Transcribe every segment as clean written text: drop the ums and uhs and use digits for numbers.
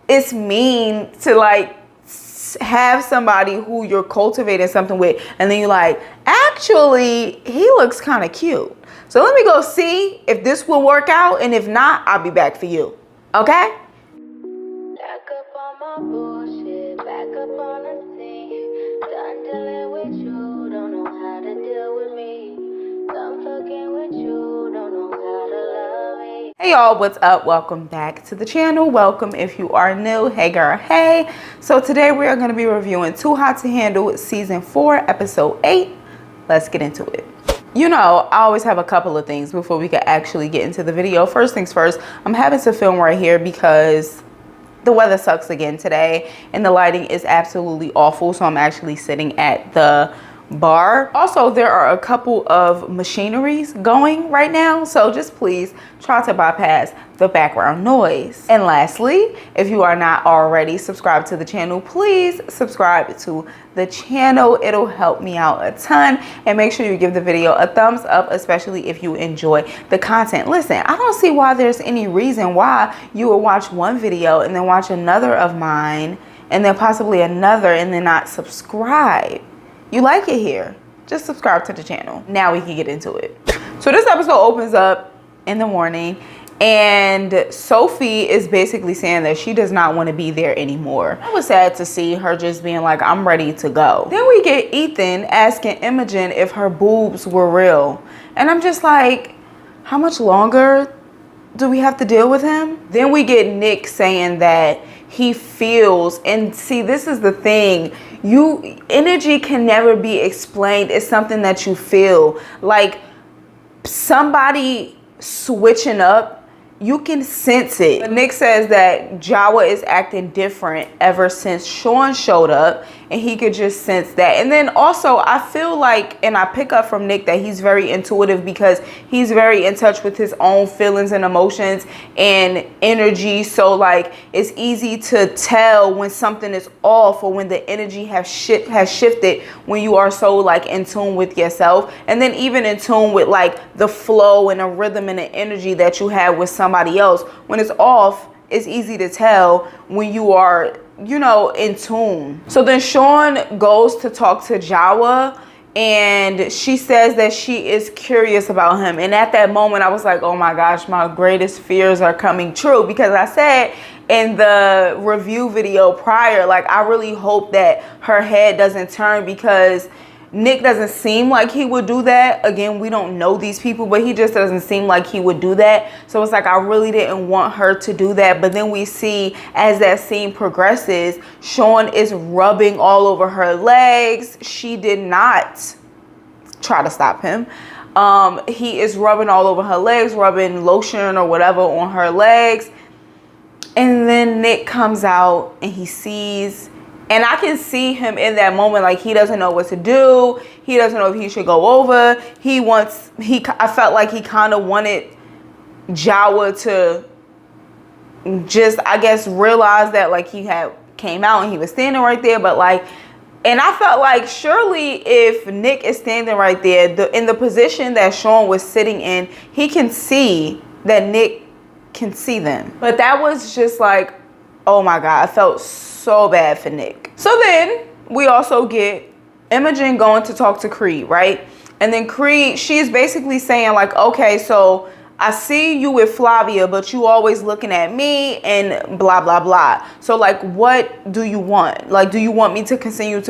it's mean to like have somebody who you're cultivating something with, and then you're like, actually, he looks kind of cute. So let me go see if this will work out, and if not, I'll be back for you. Okay? Back up on my bullshit, back up on the scene. Done dealing with you, don't know how to deal with me. Done fucking with you, don't know how to love me. Hey y'all, what's up? Welcome back to the channel. Welcome if you are new. Hey girl, hey. So today we are going to be reviewing Too Hot to Handle season 4 episode 8. Let's get into it. You know, I always have a couple of things before we can actually get into the video. First things first, I'm having to film right here because the weather sucks again today and the lighting is absolutely awful. So I'm actually sitting at the bar. Also, there are a couple of machineries going right now, so just please try to bypass the background noise. And lastly, if you are not already subscribed to the channel, please subscribe to the channel. It'll help me out a ton, and make sure you give the video a thumbs up, especially if you enjoy the content. Listen, I don't see why there's any reason why you would watch one video and then watch another of mine and then possibly another and then not subscribe. You like it here, just subscribe to the channel. Now we can get into it. So this episode opens up in the morning and Sophie is basically saying that she does not want to be there anymore. I was sad to see her just being like, I'm ready to go. Then we get Ethan asking Imogen if her boobs were real. And I'm just like, how much longer do we have to deal with him? Then we get Nick saying that he feels, and see, this is the thing, energy can never be explained. It's something that you feel. Like somebody switching up, you can sense it. But Nick says that Jawa is acting different ever since Sean showed up, and he could just sense that. And then also I feel like, and I pick up from Nick, that he's very intuitive because he's very in touch with his own feelings and emotions and energy. So like it's easy to tell when something is off or when the energy has shifted, when you are so like in tune with yourself, and then even in tune with like the flow and the rhythm and the energy that you have with somebody else. When it's off, it's easy to tell when you are, you know, in tune. So then Sean goes to talk to Jawa, and she says that she is curious about him. And at that moment I was like, oh my gosh, my greatest fears are coming true, because I said in the review video prior, like, I really hope that her head doesn't turn, because Nick doesn't seem like he would do that. Again, we don't know these people, but he just doesn't seem like he would do that. So it's like, I really didn't want her to do that. But then we see as that scene progresses, Sean is rubbing all over her legs. She did not try to stop him. He is rubbing all over her legs, rubbing lotion or whatever on her legs. And then Nick comes out and he sees, and I can see him in that moment, like he doesn't know what to do. He doesn't know if he should go over. I felt like he kind of wanted Jawa to just, I guess, realize that like he had came out and he was standing right there. But like, and I felt like surely if Nick is standing right there, in the position that Sean was sitting in, he can see that Nick can see them. But that was just like, oh my God, I felt so bad for Nick. So then we also get Imogen going to talk to Creed, right? And then Creed, she's basically saying like, okay, so I see you with Flavia, but you always looking at me and blah, blah, blah. So like, what do you want? Like, do you want me to continue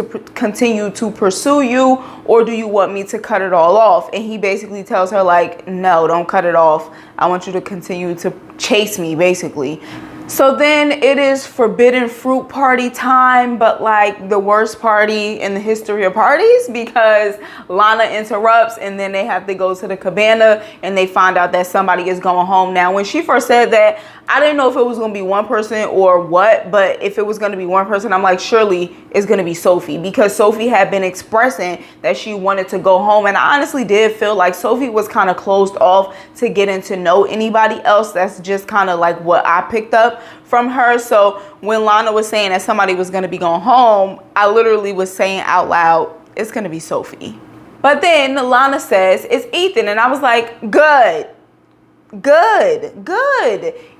to pursue you, or do you want me to cut it all off? And he basically tells her like, no, don't cut it off. I want you to continue to chase me, basically. So then it is forbidden fruit party time, but like the worst party in the history of parties, because Lana interrupts and then they have to go to the cabana and they find out that somebody is going home. Now, when she first said that, I didn't know if it was going to be one person or what, but if it was going to be one person, I'm like, surely it's going to be Sophie, because Sophie had been expressing that she wanted to go home. And I honestly did feel like Sophie was kind of closed off to getting to know anybody else. That's just kind of like what I picked up from her. So when Lana was saying that somebody was going to be going home, I literally was saying out loud, it's going to be Sophie. But then Lana says it's Ethan, and I was like, good.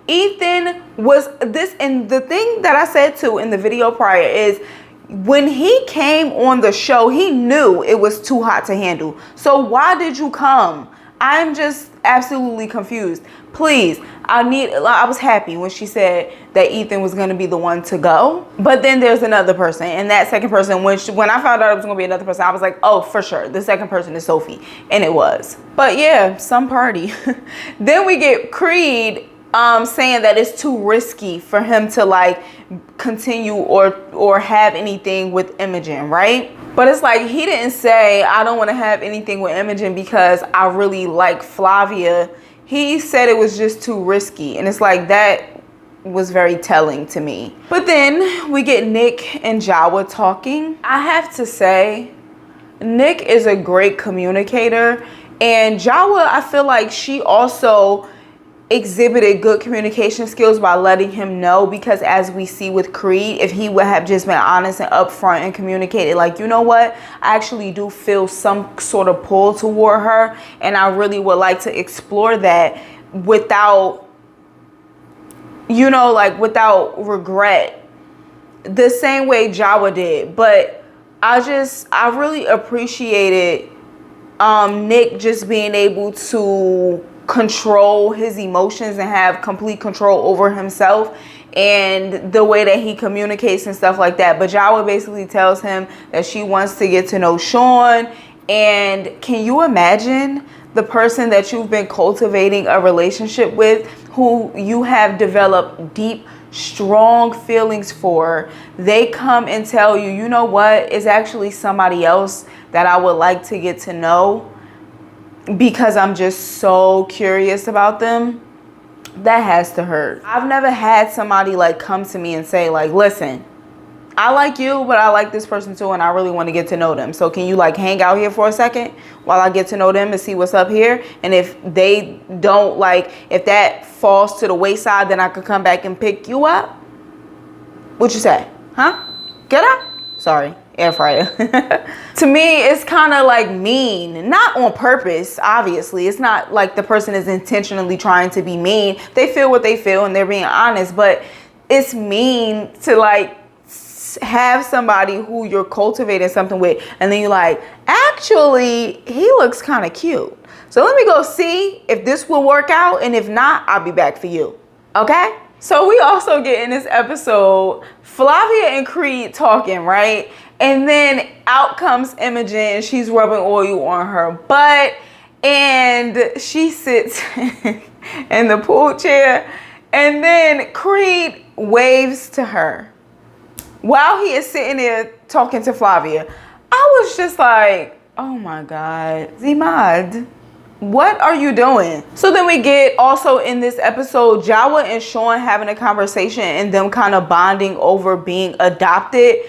Ethan was this, and the thing that I said too in the video prior is when he came on the show, he knew it was too hot to handle. So why did you come? I'm just absolutely confused. Please, I was happy when she said that Ethan was going to be the one to go. But then there's another person. And that second person, when I found out it was going to be another person, I was like, oh, for sure. The second person is Sophie. And it was. But yeah, some party. Then we get Creed saying that it's too risky for him to like continue or have anything with Imogen, right? But it's like he didn't say I don't want to have anything with Imogen because I really like Flavia. He said it was just too risky, and it's like that was very telling to me. But then we get Nick and Jawa talking. I have to say, Nick is a great communicator, and Jawa, I feel like she also exhibited good communication skills by letting him know, because as we see with Creed, if he would have just been honest and upfront and communicated like, you know what, I actually do feel some sort of pull toward her and I really would like to explore that without, you know, like without regret, the same way Jawa did. But I really appreciated Nick just being able to control his emotions and have complete control over himself and the way that he communicates and stuff like that. But Jawa basically tells him that she wants to get to know Sean. And can you imagine the person that you've been cultivating a relationship with, who you have developed deep, strong feelings for, they come and tell you, you know what, it's actually somebody else that I would like to get to know because I'm just so curious about them? That has to hurt. I've never had somebody like come to me and say like, listen, I like you, but I like this person too, and I really want to get to know them. So can you like hang out here for a second while I get to know them and see what's up here? And if they don't, like, if that falls to the wayside, then I could come back and pick you up. What you say? Huh? Get up? Sorry. Air fryer. To me, it's kind of like mean, not on purpose. Obviously, it's not like the person is intentionally trying to be mean. They feel what they feel and they're being honest, but it's mean to like have somebody who you're cultivating something with, and then you're like, actually, he looks kind of cute. So let me go see if this will work out, and if not, I'll be back for you. Okay? So we also get in this episode Flavia and Creed talking, right? And then out comes Imogen. She's rubbing oil on her butt, and she sits in the pool chair. And then Creed waves to her while he is sitting there talking to Flavia. I was just like, oh my God, Zimad, what are you doing? So then we get also in this episode Jawa and Sean having a conversation and them kind of bonding over being adopted,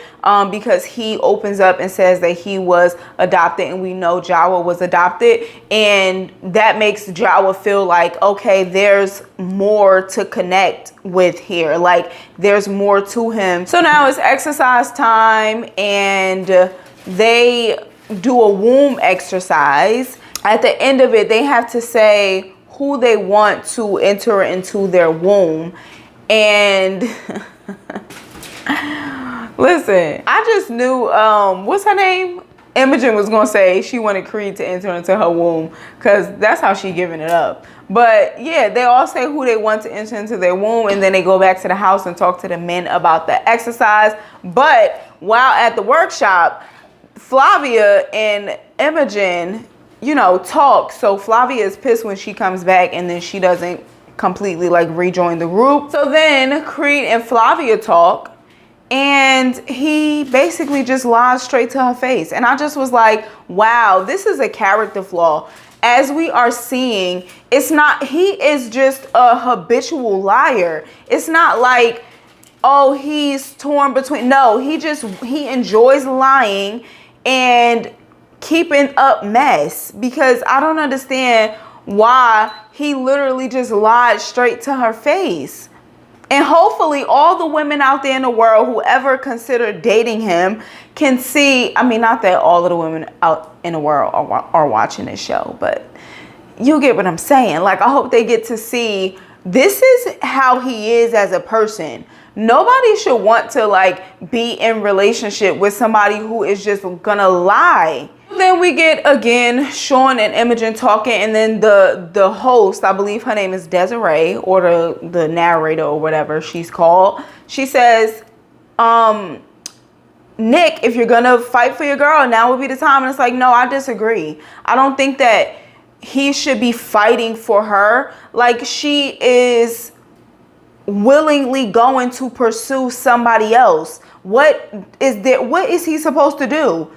because he opens up and says that he was adopted, and we know Jawa was adopted, and that makes Jawa feel like, okay, there's more to connect with here, like there's more to him. So now it's exercise time, and they do a womb exercise. At the end of it, they have to say who they want to enter into their womb. And listen, I just knew, what's her name? Imogen was going to say she wanted Creed to enter into her womb, because that's how she giving it up. But yeah, they all say who they want to enter into their womb, and then they go back to the house and talk to the men about the exercise. But while at the workshop, Flavia and Imogen, you know, talk. So Flavia is pissed when she comes back, and then she doesn't completely like rejoin the group. So then Creed and Flavia talk, and he basically just lies straight to her face. And I just was like, wow, this is a character flaw. As we are seeing, it's not, he is just a habitual liar. It's not like, oh, he's torn between. No, he enjoys lying and keeping up mess, because I don't understand why he literally just lied straight to her face. And hopefully all the women out there in the world who ever considered dating him can see, I mean, not that all of the women out in the world are watching this show, but you get what I'm saying. Like, I hope they get to see This is how he is as a person. Nobody should want to like be in relationship with somebody who is just gonna lie. Then we get again Sean and Imogen talking, and then the host, I believe her name is Desiree, or the narrator or whatever she's called. She says, Nick, if you're gonna fight for your girl, now would be the time. And it's like, no, I disagree. I don't think that he should be fighting for her. Like, she is willingly going to pursue somebody else. What is he supposed to do?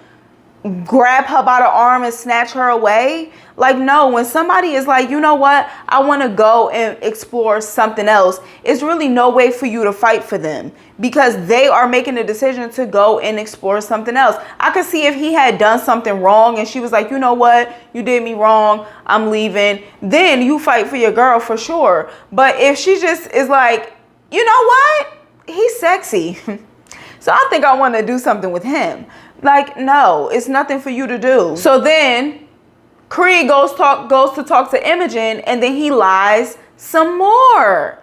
Grab her by the arm and snatch her away? Like, no, when somebody is like, you know what, I want to go and explore something else, it's really no way for you to fight for them, because they are making a decision to go and explore something else. I could see if he had done something wrong and she was like, you know what, you did me wrong, I'm leaving, then you fight for your girl for sure. But if she just is like, you know what, he's sexy, so I think I want to do something with him. Like, no, it's nothing for you to do. So then Creed goes to talk to Imogen, and then he lies some more.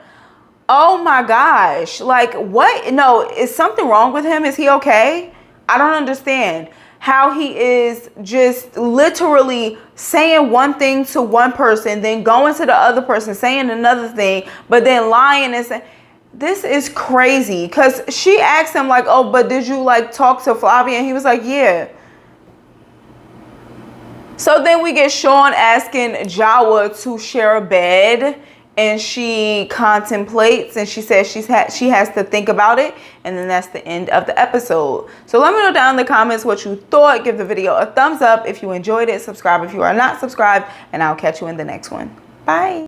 Oh my gosh. Like, what? No, is something wrong with him? Is he okay? I don't understand how he is just literally saying one thing to one person, then going to the other person, saying another thing, but then lying and saying, this is crazy. Because she asked him like, oh, but did you like talk to Flavia? And he was like, yeah. So then we get Sean asking Jawa to share a bed, and she contemplates, and she says she has to think about it. And then that's the end of the episode. So let me know down in the comments what you thought. Give the video a thumbs up if you enjoyed it. Subscribe if you are not subscribed, and I'll catch you in the next one. Bye.